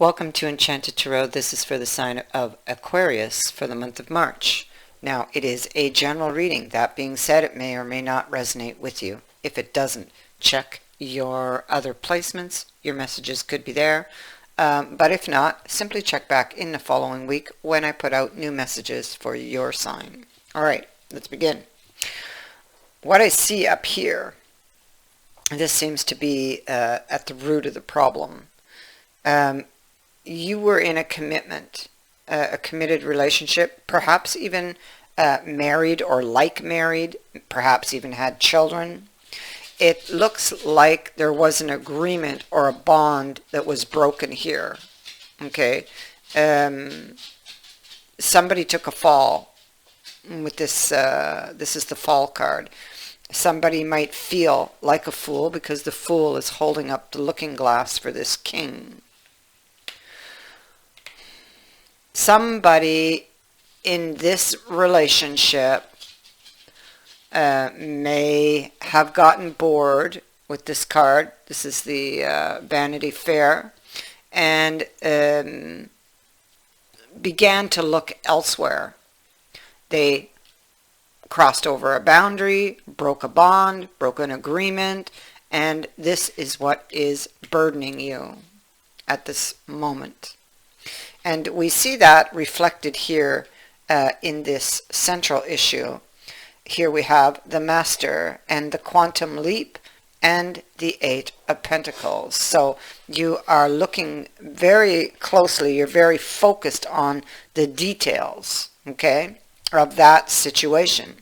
Welcome to Enchanted Tarot. This is for the sign of Aquarius for the month of March. Now, it is a general reading. That being said, it may or may not resonate with you. If it doesn't, check your other placements. Your messages could be there. But if not, simply check back in the following week when I put out new messages for your sign. All right, let's begin. What I see up here, this seems to be at the root of the problem. You were in a commitment, a committed relationship, perhaps even married or like married, perhaps even had children. It looks like there was an agreement or a bond that was broken here. Okay, somebody took a fall with this. This is the fall card. Somebody might feel like a fool because the fool is holding up the looking glass for this king. Somebody in this relationship may have gotten bored with this card. This is the Vanity Fair, and began to look elsewhere. They crossed over a boundary, broke a bond, broke an agreement, and this is what is burdening you at this moment. And we see that reflected here in this central issue. Here we have the Master and the Quantum Leap and the Eight of Pentacles. So you are looking very closely, you're very focused on the details, okay, of that situation.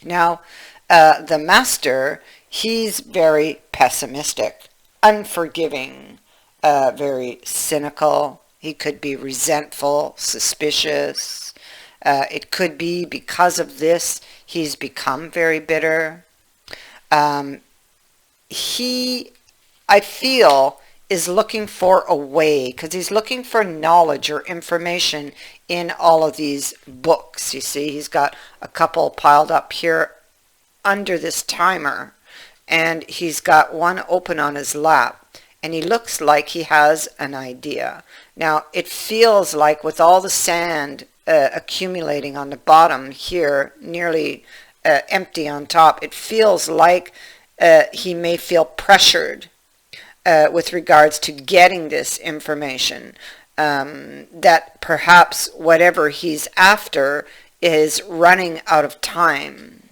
Now, the Master, he's very pessimistic, unforgiving, very cynical. He could be resentful, suspicious. It could be because of this, he's become very bitter. He, I feel, is looking for a way, because he's looking for knowledge or information in all of these books. You see, he's got a couple piled up here under this timer, and he's got one open on his lap. And he looks like he has an idea. Now, it feels like with all the sand accumulating on the bottom here, nearly empty on top, it feels like he may feel pressured with regards to getting this information. That perhaps whatever he's after is running out of time.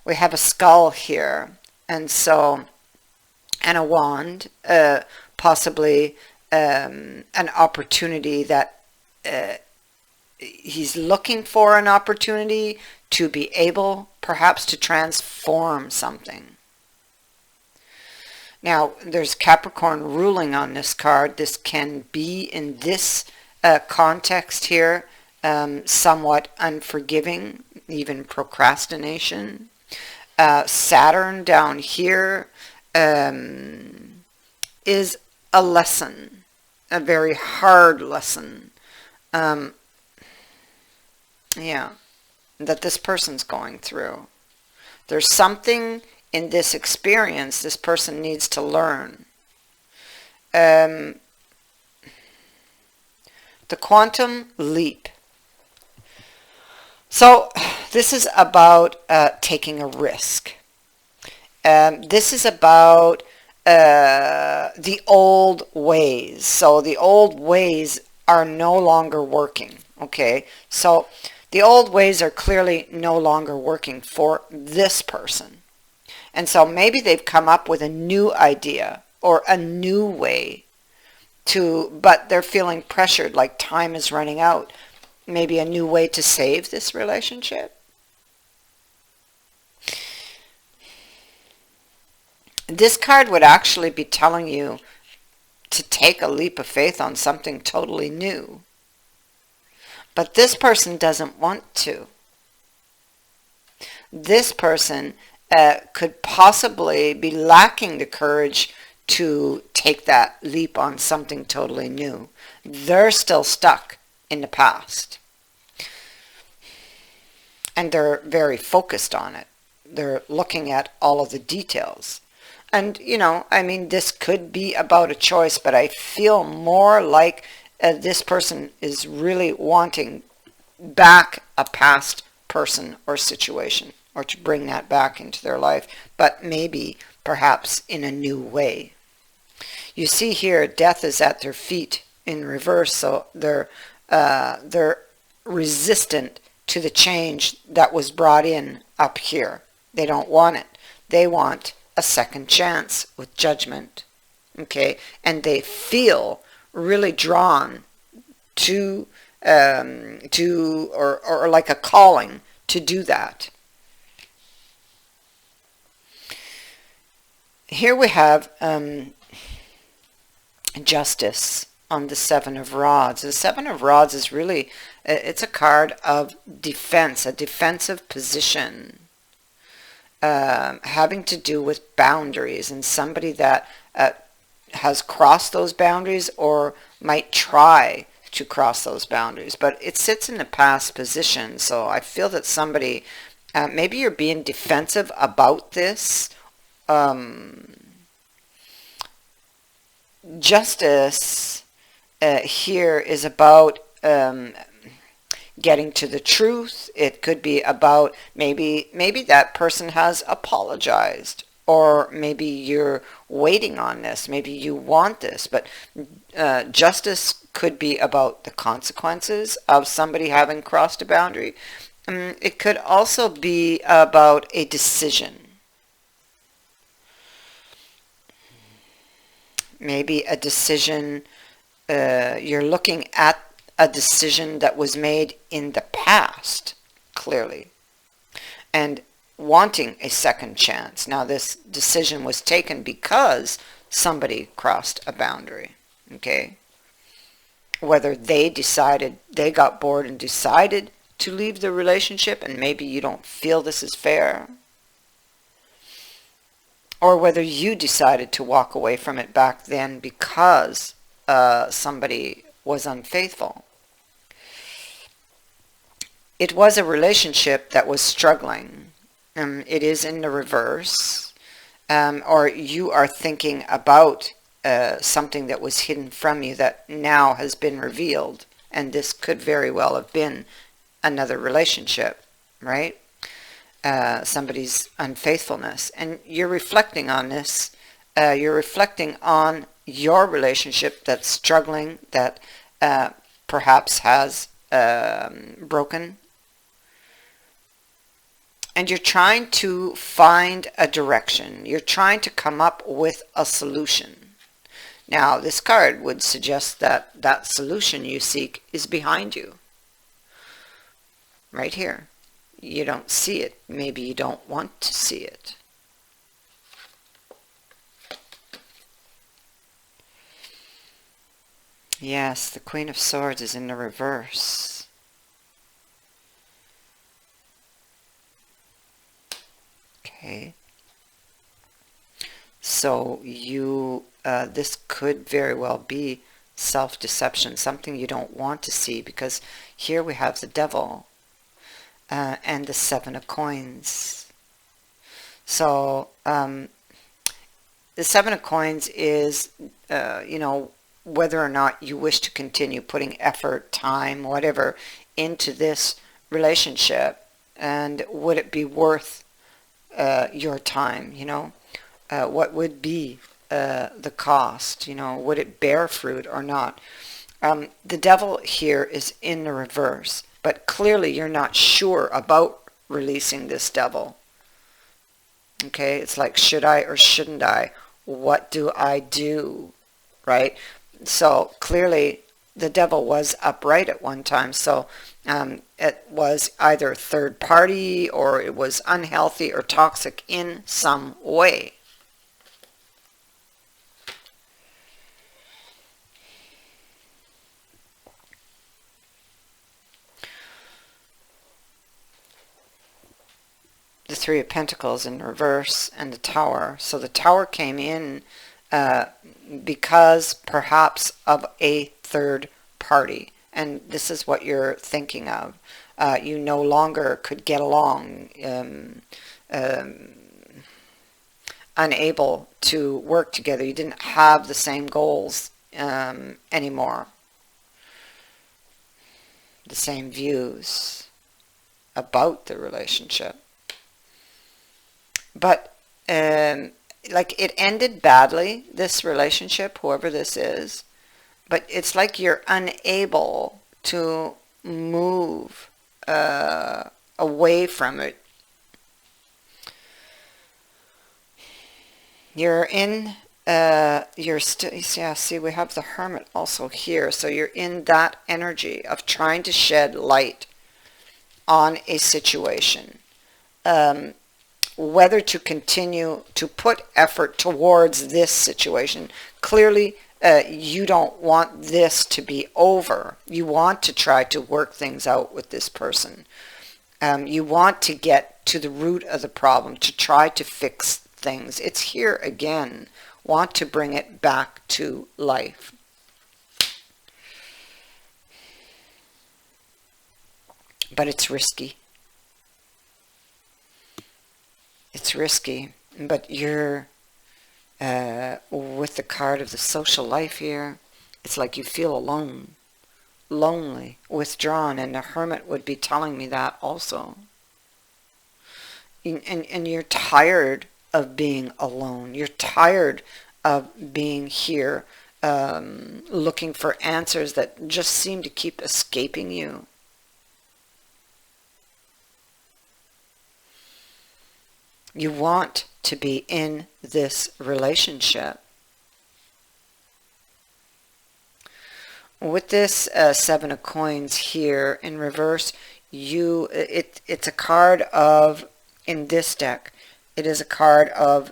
We have a skull here, and so... and a wand, possibly an opportunity that he's looking for, an opportunity to be able perhaps to transform something. Now, there's Capricorn ruling on this card. This can be, in this context here, somewhat unforgiving, even procrastination. Saturn down here is a lesson, a very hard lesson, yeah, that this person's going through. There's something in this experience this person needs to learn. The Quantum Leap. So this is about taking a risk. This is about the old ways. So the old ways are no longer working. Okay, so the old ways are clearly no longer working for this person. And so maybe they've come up with a new idea or a new way to, but they're feeling pressured, like time is running out. Maybe a new way to save this relationship. This card would actually be telling you to take a leap of faith on something totally new. But this person doesn't want to. This person could possibly be lacking the courage to take that leap on something totally new. They're still stuck in the past. And they're very focused on it. They're looking at all of the details. And, you know, I mean, this could be about a choice, but I feel more like this person is really wanting back a past person or situation, or to bring that back into their life, but maybe perhaps in a new way. You see here, death is at their feet in reverse, so they're resistant to the change that was brought in up here. They don't want it. They want a second chance with judgment. Okay, and they feel really drawn to or like a calling to do that. Here we have justice on the Seven of Rods. The Seven of Rods is really, it's a card of defense, a defensive position, having to do with boundaries, and somebody that has crossed those boundaries or might try to cross those boundaries. But it sits in the past position, so I feel that somebody, maybe you're being defensive about this. Justice here is about getting to the truth. It could be about maybe that person has apologized, or maybe you're waiting on this, maybe you want this, but justice could be about the consequences of somebody having crossed a boundary. It could also be about a decision. Maybe a decision, you're looking at a decision that was made in the past, clearly, and wanting a second chance. Now, this decision was taken because somebody crossed a boundary, okay? Whether they decided, they got bored and decided to leave the relationship, and maybe you don't feel this is fair, or whether you decided to walk away from it back then because somebody was unfaithful. It was a relationship that was struggling. It is in the reverse. Or you are thinking about something that was hidden from you that now has been revealed. And this could very well have been another relationship, right? Somebody's unfaithfulness, and you're reflecting on this. You're reflecting on your relationship that's struggling, that perhaps has broken, and you're trying to find a direction. You're trying to come up with a solution. Now, this card would suggest that that solution you seek is behind you, right here. You don't see it. Maybe you don't want to see it. Yes, the Queen of Swords is in the reverse. Okay. So you, this could very well be self-deception, something you don't want to see, because here we have the Devil. And the Seven of Coins. So the Seven of Coins is, you know, whether or not you wish to continue putting effort, time, whatever, into this relationship, and would it be worth your time, you know? What would be the cost, you know? Would it bear fruit or not? The Devil here is in the reverse. But clearly you're not sure about releasing this Devil. Okay, it's like, should I or shouldn't I? What do I do? Right? So clearly the Devil was upright at one time. So it was either third party, or it was unhealthy or toxic in some way. The Three of Pentacles in reverse, and the Tower. So the Tower came in because perhaps of a third party. And this is what you're thinking of. You no longer could get along, unable to work together. You didn't have the same goals anymore, the same views about the relationship. But like, it ended badly, this relationship, whoever this is, but it's like you're unable to move away from it. You're in, you're still, yeah, see, we have the Hermit also here, so you're in that energy of trying to shed light on a situation. Whether to continue to put effort towards this situation. Clearly, you don't want this to be over. You want to try to work things out with this person. You want to get to the root of the problem, to try to fix things. It's here again. Want to bring it back to life. But it's risky. It's risky, but you're with the card of the social life here, it's like you feel alone, lonely, withdrawn, and the Hermit would be telling me that also. And you're tired of being alone. You're tired of being here, looking for answers that just seem to keep escaping you. You want to be in this relationship. With this Seven of Coins here in reverse, it's a card of, in this deck, it is a card of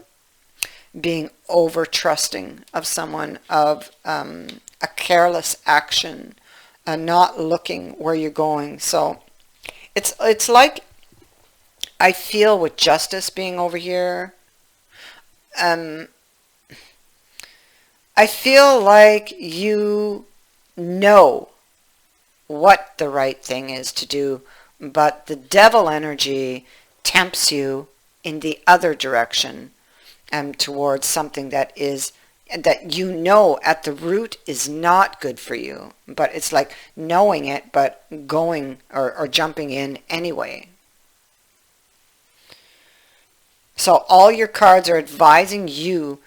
being over-trusting of someone, of a careless action, not looking where you're going. So it's like, I feel with Justice being over here, I feel like you know what the right thing is to do, but the Devil energy tempts you in the other direction, towards something that you know at the root is not good for you, but it's like knowing it but going or jumping in anyway. So all your cards are advising you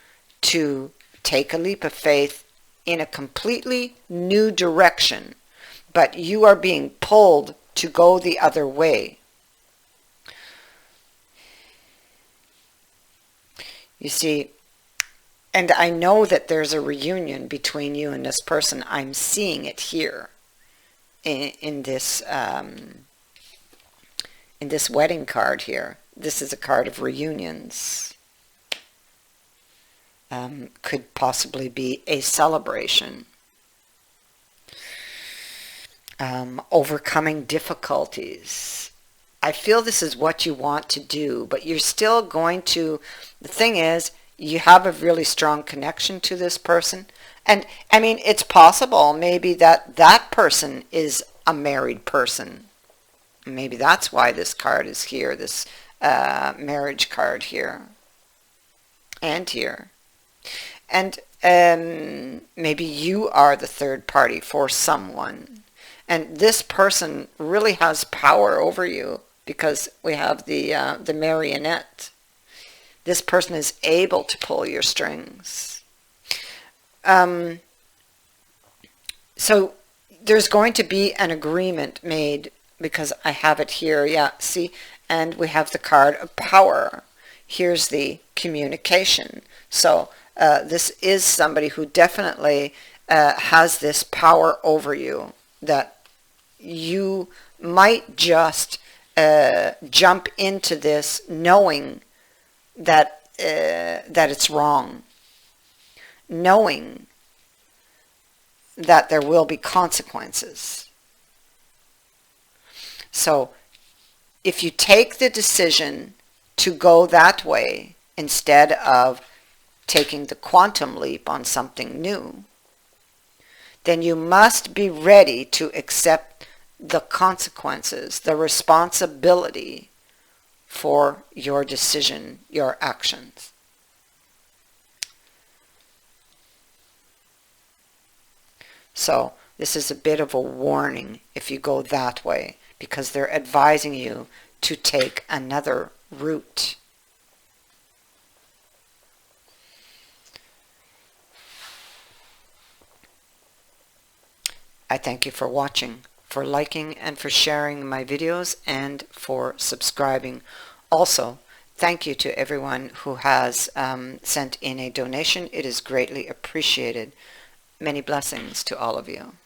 to take a leap of faith in a completely new direction, but you are being pulled to go the other way. You see, and I know that there's a reunion between you and this person. I'm seeing it here in this wedding card here. This is a card of reunions. Could possibly be a celebration. Overcoming difficulties. I feel this is what you want to do, but you're still going to, the thing is, you have a really strong connection to this person. And I mean, it's possible maybe that person is a married person. Maybe that's why this card is here, this marriage card here and here. And maybe you are the third party for someone, and this person really has power over you, because we have the marionette. This person is able to pull your strings. So there's going to be an agreement made, because I have it here. Yeah, see, and we have the card of power. Here's the communication. So this is somebody who definitely has this power over you, that you might just jump into this knowing that it's wrong, knowing that there will be consequences. So if you take the decision to go that way instead of taking the quantum leap on something new, then you must be ready to accept the consequences, the responsibility for your decision, your actions. So this is a bit of a warning if you go that way, because they're advising you to take another route. I thank you for watching, for liking and for sharing my videos, and for subscribing. Also, thank you to everyone who has sent in a donation. It is greatly appreciated. Many blessings to all of you.